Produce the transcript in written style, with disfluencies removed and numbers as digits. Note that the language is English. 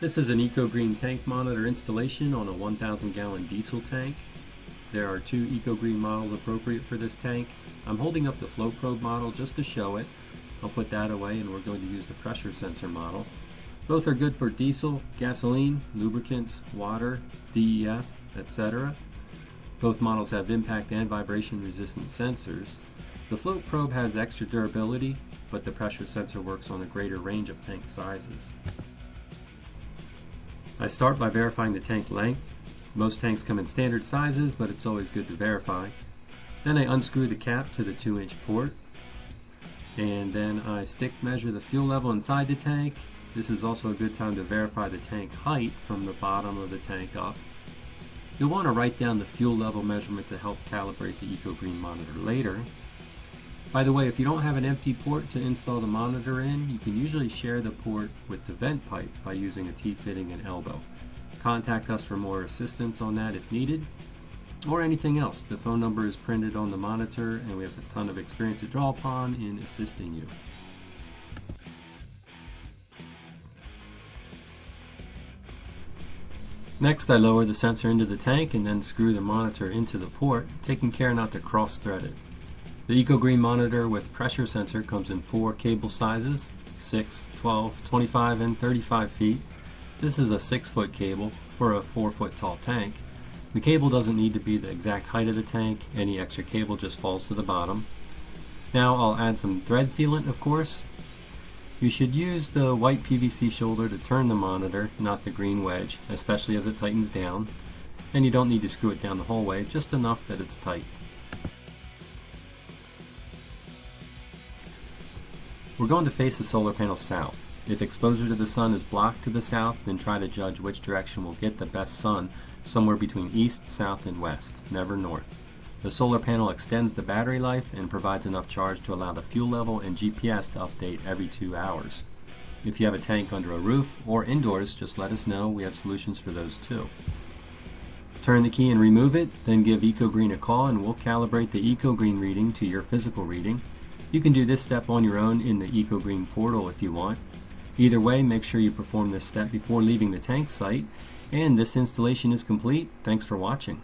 This is an Ecogreen Tank Monitor installation on a 1,000 gallon diesel tank. There are two Ecogreen models appropriate for this tank. I'm holding up the flow probe model just to show it. I'll put that away and we're going to use the pressure sensor model. Both are good for diesel, gasoline, lubricants, water, DEF, etc. Both models have impact and vibration resistant sensors. The float probe has extra durability, but the pressure sensor works on a greater range of tank sizes. I start by verifying the tank length. Most tanks come in standard sizes, but it's always good to verify. Then I unscrew the cap to the 2-inch port, and then I stick measure the fuel level inside the tank. This is also a good time to verify the tank height from the bottom of the tank up. You'll want to write down the fuel level measurement to help calibrate the Ecogreen monitor later. By the way, if you don't have an empty port to install the monitor in, you can usually share the port with the vent pipe by using a T-fitting and elbow. Contact us for more assistance on that if needed, or anything else. The phone number is printed on the monitor and we have a ton of experience to draw upon in assisting you. Next, I lower the sensor into the tank and then screw the monitor into the port, taking care not to cross-thread it. The Ecogreen monitor with pressure sensor comes in 4 cable sizes, 6, 12, 25, and 35 feet. This is a 6-foot cable for a 4-foot tall tank. The cable doesn't need to be the exact height of the tank. Any extra cable just falls to the bottom. Now I'll add some thread sealant, of course. You should use the white PVC shoulder to turn the monitor, not the green wedge, especially as it tightens down. And you don't need to screw it down the whole way, just enough that it's tight. We're going to face the solar panel south. If exposure to the sun is blocked to the south, then try to judge which direction will get the best sun, somewhere between east, south, and west, never north. The solar panel extends the battery life and provides enough charge to allow the fuel level and GPS to update every 2 hours. If you have a tank under a roof or indoors, just let us know. We have solutions for those too. Turn the key and remove it, then give Ecogreen a call and we'll calibrate the Ecogreen reading to your physical reading. You can do this step on your own in the Ecogreen portal if you want. Either way, make sure you perform this step before leaving the tank site. And this installation is complete. Thanks for watching.